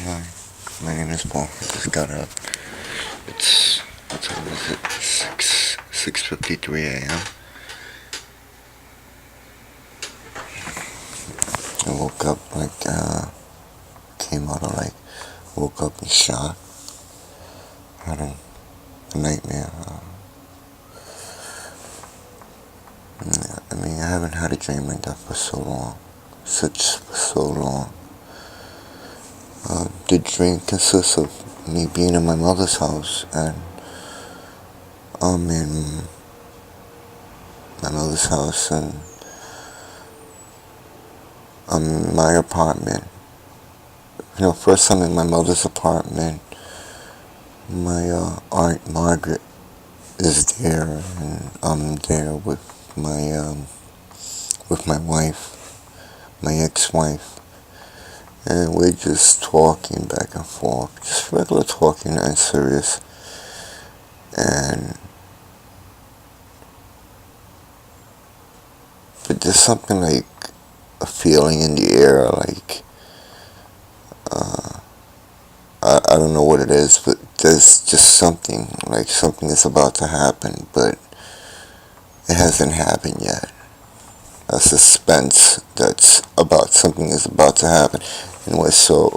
Hi, my name is Paul. I just got up. It's what time is it? 6:53 a.m. I woke up came out of woke up in shock. Had a nightmare. I mean, I haven't had a dream like that for so long, for so long. The dream consists of me being in my mother's house, and I'm in my mother's house, and I'm in my apartment. First I'm in my mother's apartment. My Aunt Margaret is there, and I'm there with my wife, my ex-wife, and we're just talking back and forth, just regular talking, and serious. And but there's something like a feeling in the air, I don't know what it is, but there's just something, like something is about to happen, but it hasn't happened yet. A suspense that's about something is about to happen. Anyway, so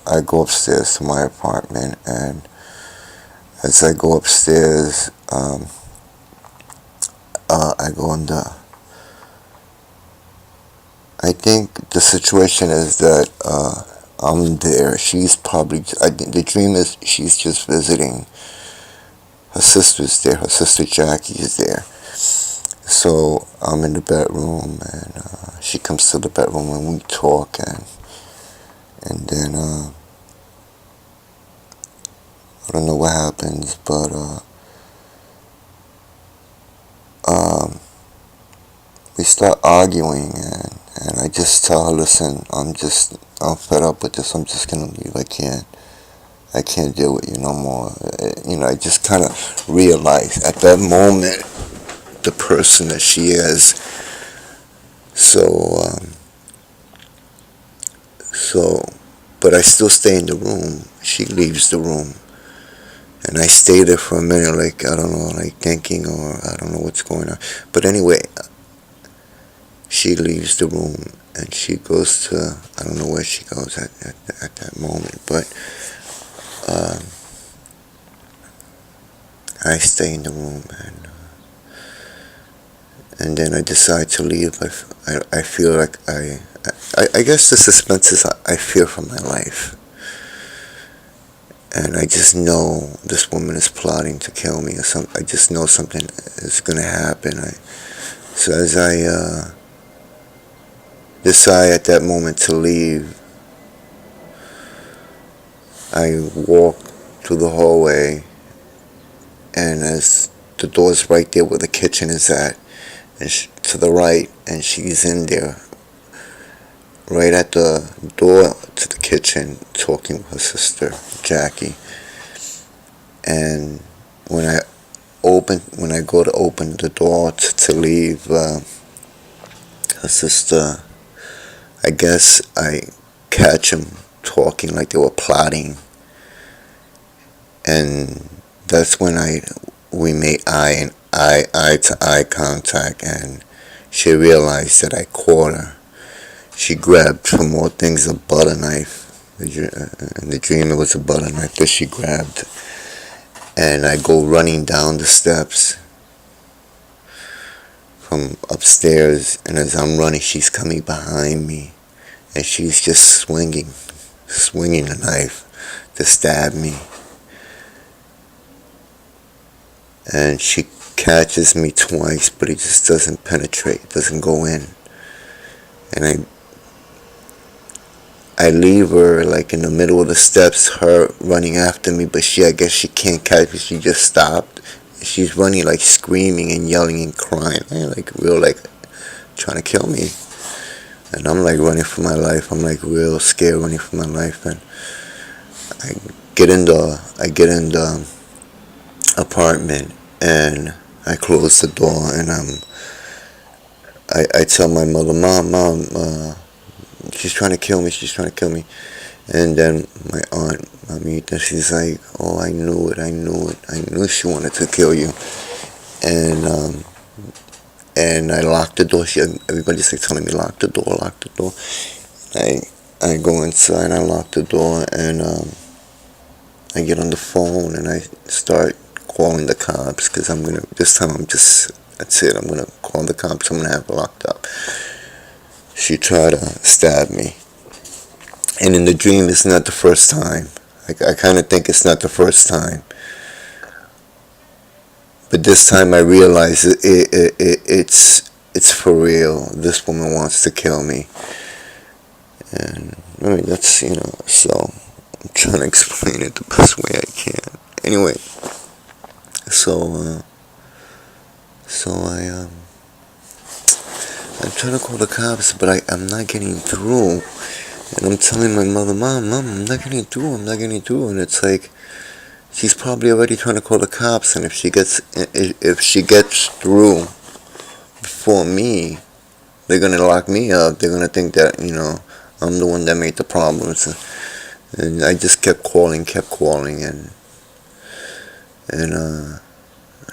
I go upstairs to my apartment, and as I go upstairs, I go in I think the situation is that I'm there. She's probably. The dream is she's just visiting. Her sister's there. Her sister Jackie is there. So I'm in the bedroom, and she comes to the bedroom, and we talk, and then I don't know what happens, but um, we start arguing, and I just tell her, listen, I'm fed up with this. I'm just gonna leave. I can't deal with you no more. I just kind of realize at that moment the person that she is. So, so, but I still stay in the room. She leaves the room, and I stay there for a minute, like I don't know, like thinking, or I don't know what's going on. But anyway, she leaves the room, and she goes to, I don't know where she goes at that moment, but I stay in the room, and then I decide to leave. I feel like I guess the suspense is I fear for my life, and I just know this woman is plotting to kill me, or something. I just know something is gonna happen. So as I decide at that moment to leave, I walk through the hallway, and as the door's right there where the kitchen is at, and to the right, and she's in there, right at the door to the kitchen, talking with her sister Jackie. And when I go to open the door to leave, her sister, I guess I catch them talking like they were plotting, and that's when we made eye to eye contact, and she realized that I caught her. She grabbed, from all things, a butter knife. In the dream, it was a butter knife that she grabbed, and I go running down the steps from upstairs, and as I'm running, she's coming behind me, and she's just swinging the knife to stab me. And she catches me twice, but it just doesn't penetrate, doesn't go in. And I leave her like in the middle of the steps, her running after me, but I guess she can't catch me. She just stopped. She's running like screaming and yelling and crying, like real, like trying to kill me. And I'm like running for my life. I'm like real scared, running for my life. And I get in the apartment, and I close the door, and I tell my mother, Mom, she's trying to kill me. She's trying to kill me. And then my aunt, Mamita, she's like, "Oh, I knew it, I knew it, I knew she wanted to kill you." And and I locked the door. Everybody's like telling me, "Lock the door, lock the door." I I go inside, I lock the door, and I get on the phone and I start calling the cops because this time that's it. I'm gonna call the cops. I'm gonna have her locked up. She tried to stab me, and in the dream, it's not the first time. I kind of think it's not the first time. But this time I realize it's for real. This woman wants to kill me, and I mean that's so I'm trying to explain it the best way I can. Anyway, so so I'm trying to call the cops, but I'm not getting through, and I'm telling my mother, Mom, I'm not getting through. I'm not getting through, and it's like she's probably already trying to call the cops, and if she gets through before me, they're gonna lock me up. They're gonna think that I'm the one that made the problems. And I just kept calling, and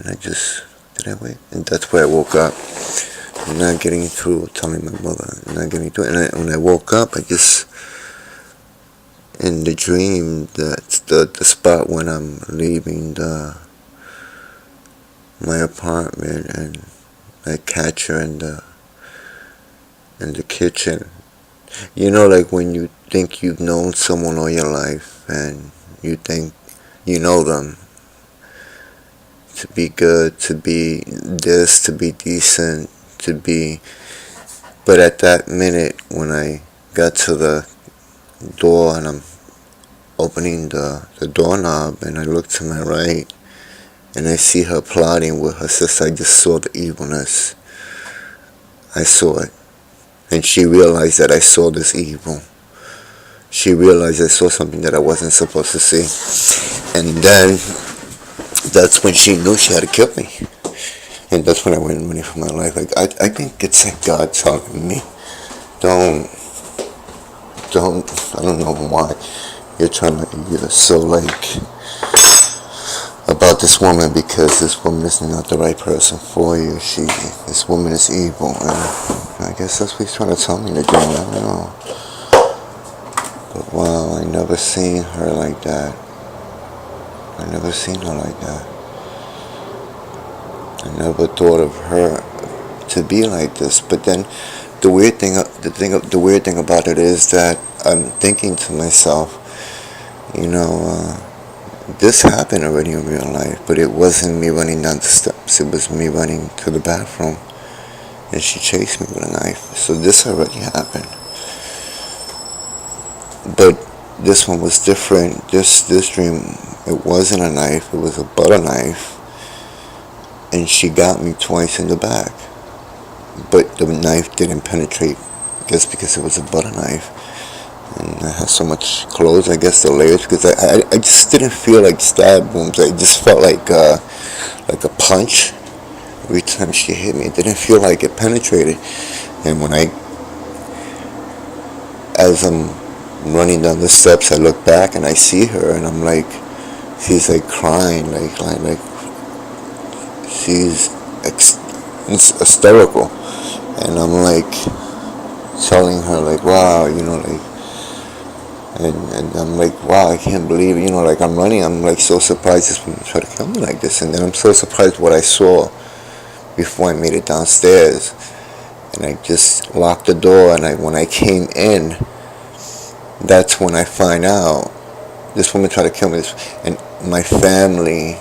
I just did I wait, and that's where I woke up. I'm not getting through, telling my mother, I'm not getting through. And when I woke up, I just in the dream, that's the spot when I'm leaving my apartment, and I catch her in the kitchen. Like when you think you've known someone all your life, and you think you know them to be good, to be this, to be decent, to be. But at that minute, when I got to the door and I'm opening the doorknob, and I look to my right, and I see her plotting with her sister, I just saw the evilness. I saw it. And she realized that I saw this evil. She realized I saw something that I wasn't supposed to see. And then that's when she knew she had to kill me. And that's when I went running for my life. Like I think it's like God telling me, don't. I don't know why you're so like about this woman, because this woman is not the right person for you. This woman is evil, and I guess that's what he's trying to tell me to do. I don't know. But wow, I never seen her like that. I never seen her like that. I never thought of her to be like this. But then the weird thing about it is that I'm thinking to myself, this happened already in real life, but it wasn't me running down the steps. It was me running to the bathroom, and she chased me with a knife. So this already happened. But this one was different. This dream, it wasn't a knife. It was a butter knife, and she got me twice in the back. But the knife didn't penetrate. I guess because it was a butter knife. And I had so much clothes, I guess the layers, because I just didn't feel like stab wounds. I just felt like a punch every time she hit me. It didn't feel like it penetrated. And as I'm running down the steps, I look back and I see her, and I'm like, she's like crying, like she's hysterical, and I'm like telling her like, wow, like. And I'm like, wow, I can't believe it. Like I'm running. I'm like so surprised this woman tried to kill me like this. And then I'm so surprised what I saw before I made it downstairs. And I just locked the door. And when I came in, that's when I find out this woman tried to kill me. And my family,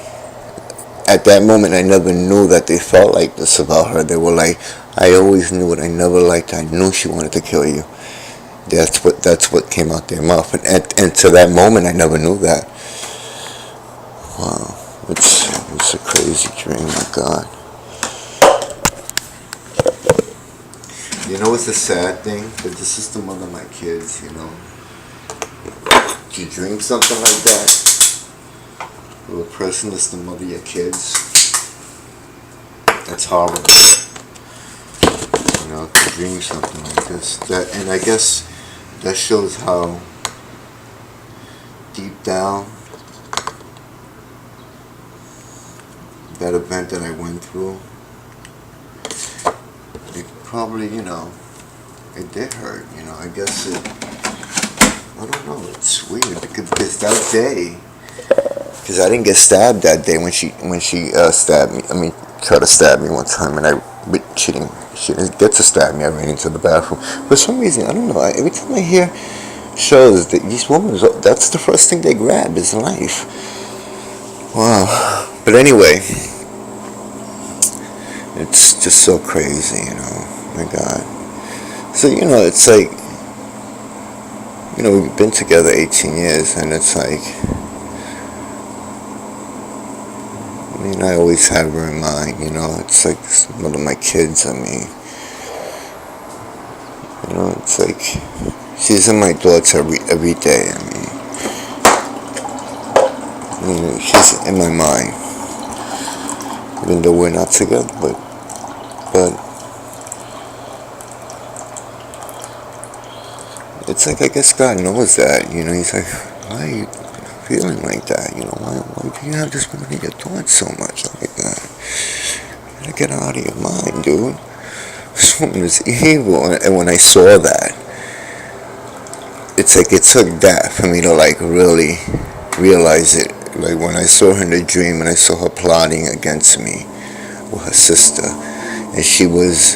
at that moment, I never knew that they felt like this about her. They were like, I always knew it. I never liked her. I knew she wanted to kill you. That's what came out their mouth, and to that moment I never knew that. Wow, it's a crazy dream. My God, it's a sad thing, but this is the mother of my kids. You dream something like that, where a person is the mother of your kids. That's horrible. To dream something like this. And I guess that shows how deep down, that event that I went through, it probably, it did hurt. I guess I don't know, it's weird because that day, because I didn't get stabbed that day when she stabbed me. I mean, tried to stab me one time, but she didn't get to stab me. I ran into the bathroom. For some reason, I don't know. Every time I hear shows that these women, that's the first thing they grab is life. Wow. But anyway, it's just so crazy, My God. So it's like, we've been together 18 years, and it's like, I always have her in mind, it's like one of my kids, it's like, she's in my thoughts every day, she's in my mind, even though we're not together, but it's like, I guess God knows that, he's like, why are you feeling like that, why do you have this woman in your thoughts so much like that? You gotta get her out of your mind, dude. This woman is evil. And when I saw that, it's like it took that for me to like really realize it. Like when I saw her in the dream and I saw her plotting against me with her sister, and she was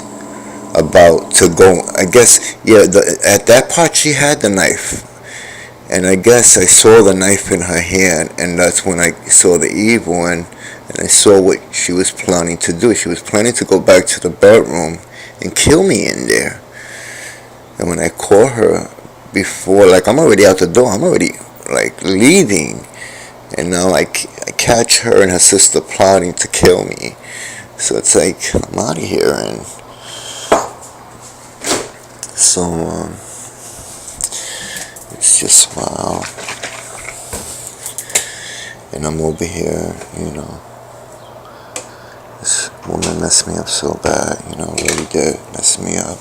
about to go, I guess, at that part she had the knife, and I guess I saw the knife in her hand, and that's when I saw the evil, and I saw what she was planning to do. She was planning to go back to the bedroom and kill me in there. And when I caught her before, like I'm already out the door, I'm already like leaving, and now I catch her and her sister plotting to kill me. So it's like, I'm out of here, and so it's just wow. And I'm over here, this woman messed me up so bad, really did mess me up.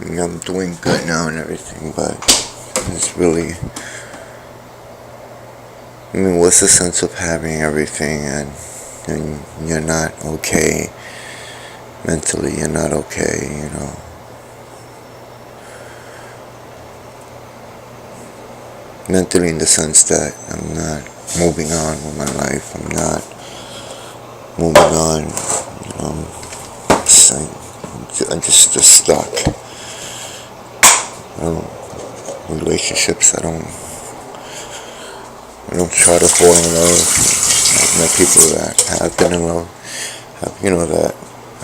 I'm doing good now and everything, but it's really, what's the sense of having everything and you're not okay mentally, you're not okay, mentally in the sense that I'm not moving on with my life, I'm not moving on, I'm just stuck. Relationships, I don't try to fall in love. I've met people that have been in love, that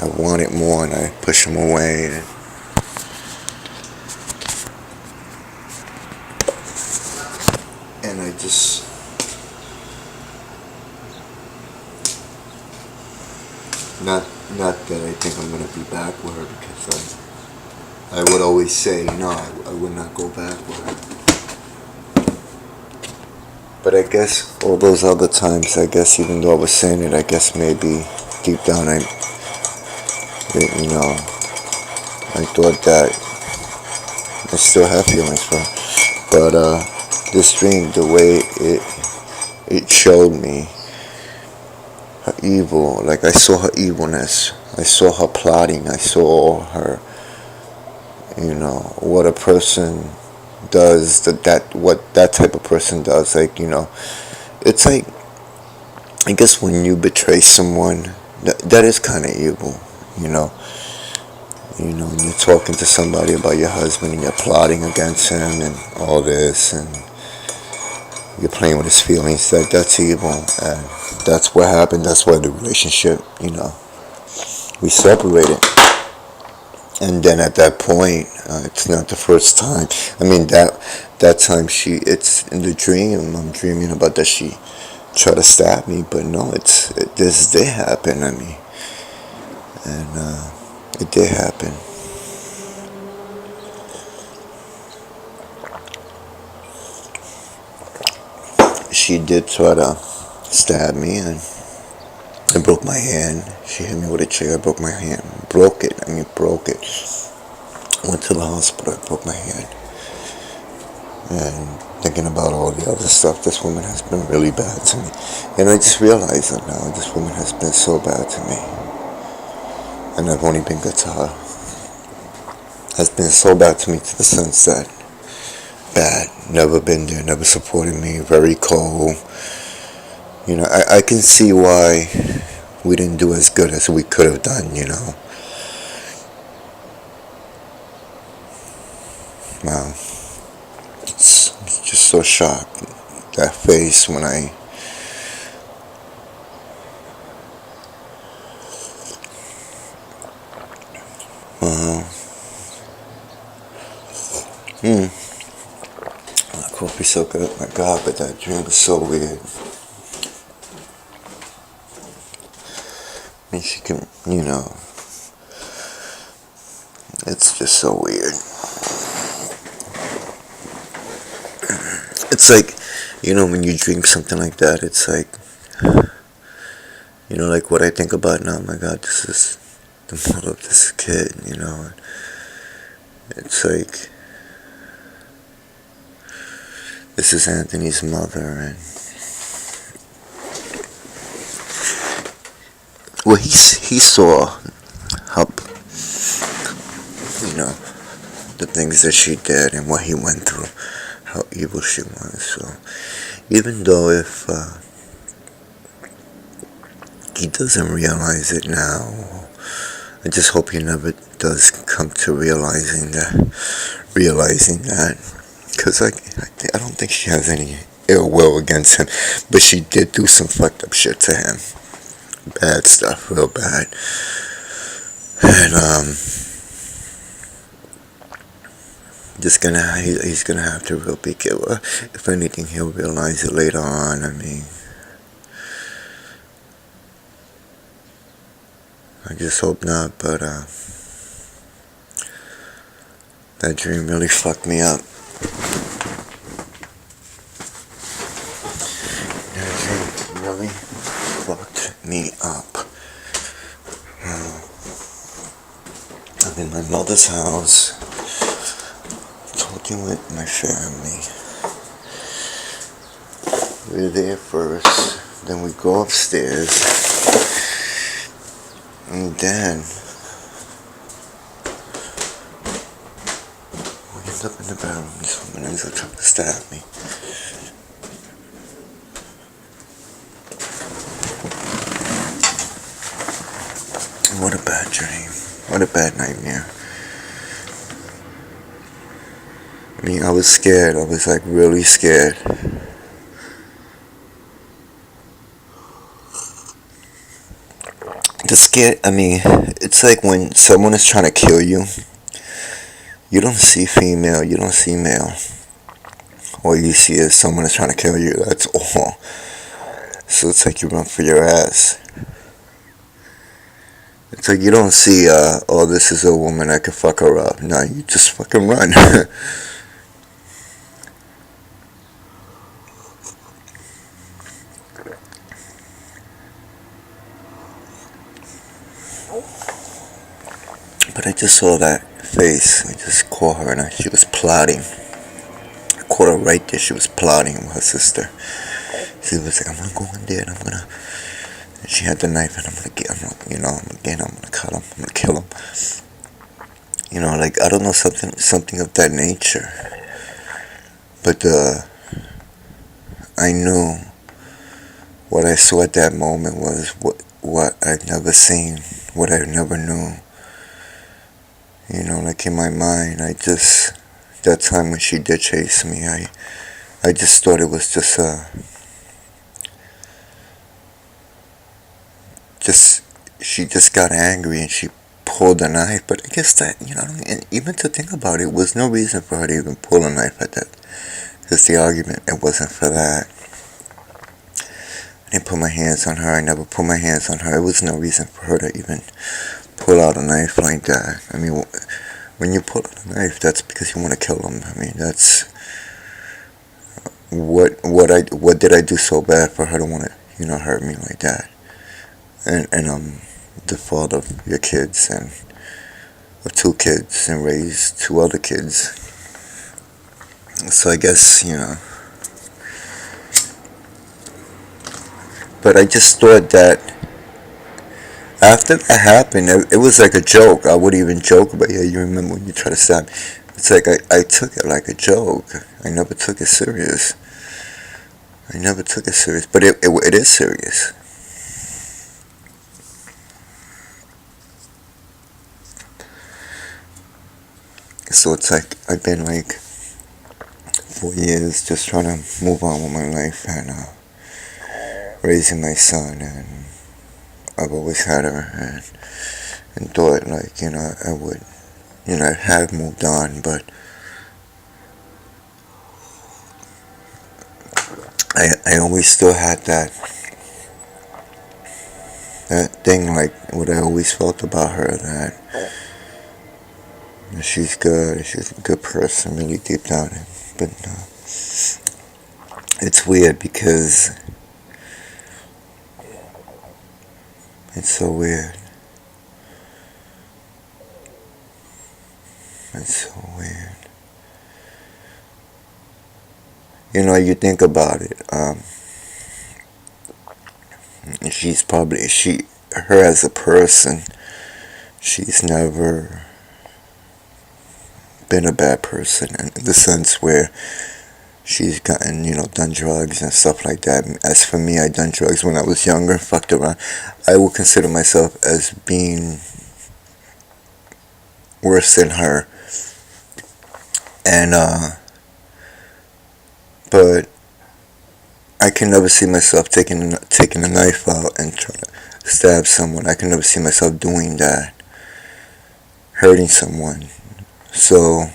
I want it more, and I push them away. And I just, not that I think I'm gonna be back with her, because I would always say no, I would not go back with her. But I guess all those other times, I guess even though I was saying it, I guess maybe deep down I thought that I still have feelings for her. But this dream, the way it showed me her evil, like I saw her evilness, I saw her plotting, I saw her, what a person does, what that type of person does, like, it's like, I guess when you betray someone, that is kind of evil, when you're talking to somebody about your husband and you're plotting against him and all this, and you're playing with his feelings, that's evil, and that's what happened. That's why the relationship, we separated. And then at that point, it's not the first time. That time it's in the dream. I'm dreaming about that she tried to stab me, but no, this did happen. And it did happen. She did try to stab me, and I broke my hand. She hit me with a chair. I broke my hand. Broke it. Went to the hospital. I broke my hand. and thinking about all the other stuff. This woman has been really bad to me. And I just realize it now. This woman has been so bad to me. And I've only been good to her. Has been so bad to me to the sense that bad. Never been there, never supported me, very cold. I can see why we didn't do as good as we could have done. Wow. It's just so shocked. That face when I hmm. My coffee's so good, my God, but that dream was so weird. I mean, she can. It's just so weird. It's like, when you dream something like that, it's like what I think about now. My God, this is the mother of this kid. It's like, this is Anthony's mother, and well, he saw how, the things that she did and what he went through, how evil she was. So even though if he doesn't realize it now, I just hope he never does come to realizing that, because I don't think she has any ill will against him, but she did do some fucked up shit to him, bad stuff, real bad, and he's gonna have to real be careful. If anything, he'll realize it later on. I mean, I just hope not, but that dream really fucked me up. That dream really fucked me up. I'm in my mother's house, talking with my family. We're there first, then we go upstairs, and then we end up in the bedroom. This woman ends up trying to stab me. What a bad dream. What a bad nightmare. I mean, I was scared. I was like really scared. I mean, it's like when someone is trying to kill you, you don't see female, you don't see male. All you see is someone is trying to kill you, that's all. So it's like you run for your ass. It's like you don't see, oh, this is a woman, I can fuck her up. No, you just fucking run. But I just saw that face. I just caught her and she was plotting. I caught her right there. She was plotting with her sister. She was like, I'm gonna go in there and I'm gonna. And she had the knife and I'm gonna cut him. I'm gonna kill him. Like I don't know, something of that nature. But I knew what I saw at that moment was what I'd never seen, what I never knew. Like in my mind, that time when she did chase me, I just thought it was she just got angry and she pulled a knife. But I guess that, and even to think about it, was no reason for her to even pull a knife at that. Because the argument, it wasn't for that. I didn't put my hands on her. I never put my hands on her. It was no reason for her to even pull out a knife like that. I mean, when you pull out a knife, that's because you want to kill them. I mean, that's what did I do so bad for her to want to hurt me like that? And I'm the father of your kids and of 2 kids and raised 2 other kids. So I guess, but I just thought that after that happened, it was like a joke. I would even joke about, yeah, you remember when you tried to stab me? It's like I took it like a joke. I never took it serious. I never took it serious, but it is serious. So it's like I've been like 4 years just trying to move on with my life and raising my son, and I've always had her, and thought like, I would, I have moved on, but I always still had that thing, like what I always felt about her, that she's good, she's a good person, really deep down. But it's weird because it's so weird. It's so weird. You think about it. Her as a person, she's never been a bad person in the sense where she's gotten, done drugs and stuff like that. As for me, I done drugs when I was younger, fucked around. I would consider myself as being worse than her. And, but I can never see myself taking a knife out and trying to stab someone. I can never see myself doing that, hurting someone. So,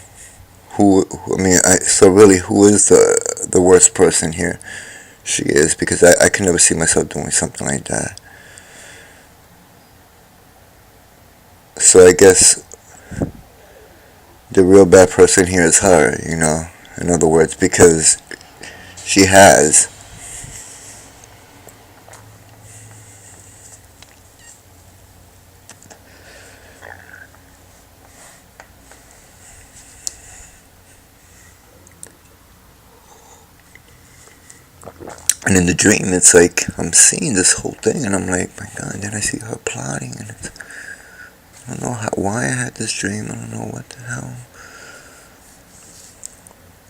so really, who is the worst person here? She is, because I can never see myself doing something like that. So I guess the real bad person here is her, in other words, because she has. And in the dream, it's like I'm seeing this whole thing, and I'm like, my God, then I see her plotting, and I don't know why I had this dream. I don't know what the hell,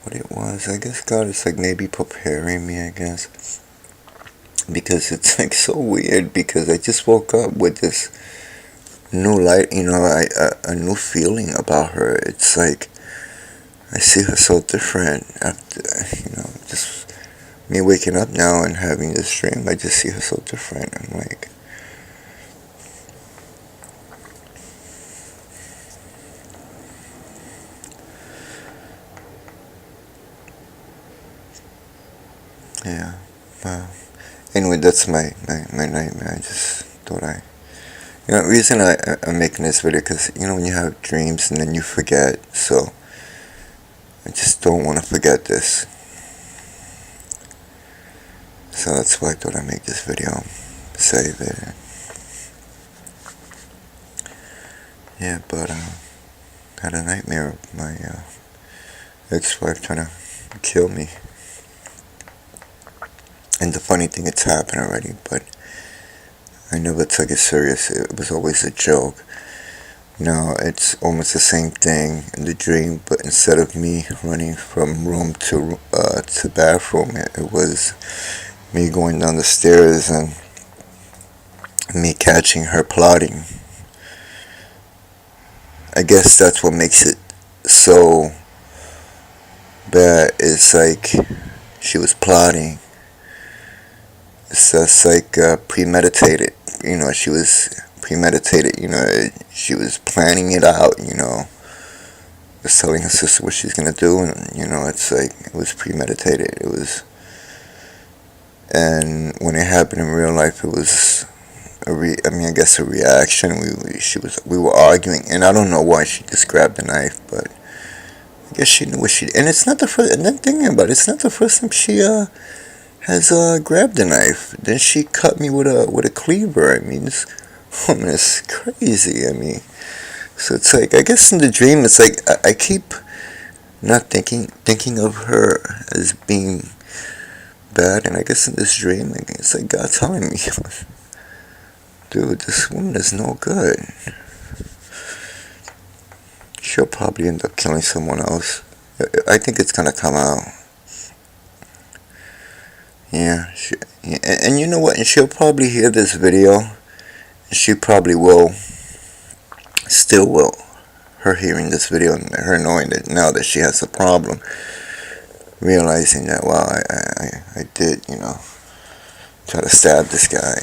what it was. I guess God is like maybe preparing me, I guess, because it's like so weird, because I just woke up with this new light, a new feeling about her. It's like I see her so different after, just me waking up now and having this dream. I just see her so different. I'm like, yeah. Wow. Anyway, that's my nightmare. I just thought the reason I'm making this video, because, when you have dreams and then you forget, so I just don't want to forget this. So that's why I thought I'd make this video, save it. Yeah, but I had a nightmare of my ex-wife trying to kill me. And the funny thing, it's happened already, but I never took it serious. It was always a joke. It's almost the same thing in the dream, but instead of me running from room to bathroom, it was me going down the stairs and me catching her plotting. I guess that's what makes it so bad. It's like she was plotting. It's just like premeditated. She was premeditated. She was planning it out. Was telling her sister what she's gonna do, and it's like it was premeditated. It was, and when it happened in real life, it was I guess a reaction. We were arguing, and I don't know why she just grabbed the knife, but I guess she knew what she. And it's not the first. And then thinking about it, it's not the first time she has grabbed a knife. Then she cut me with a cleaver. I mean, this woman is crazy. I mean, so it's like, I guess in the dream, it's like I keep not thinking of her as being bad. And I guess in this dream, it's like God telling me, dude, this woman is no good. She'll probably end up killing someone else. I think it's gonna come out. Yeah, and you know what? And she'll probably hear this video. And she probably will, still will. Her hearing this video and her knowing that now that she has a problem, realizing that, wow, I did, try to stab this guy,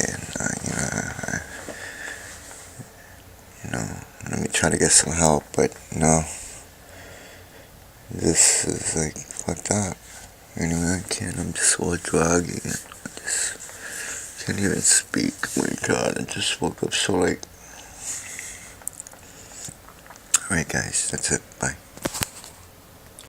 and let me try to get some help, but no, this is like fucked up. Anyway, I can't. I'm just all druggy. I just can't even speak. Oh my God, I just woke up so late. Alright, guys, that's it. Bye.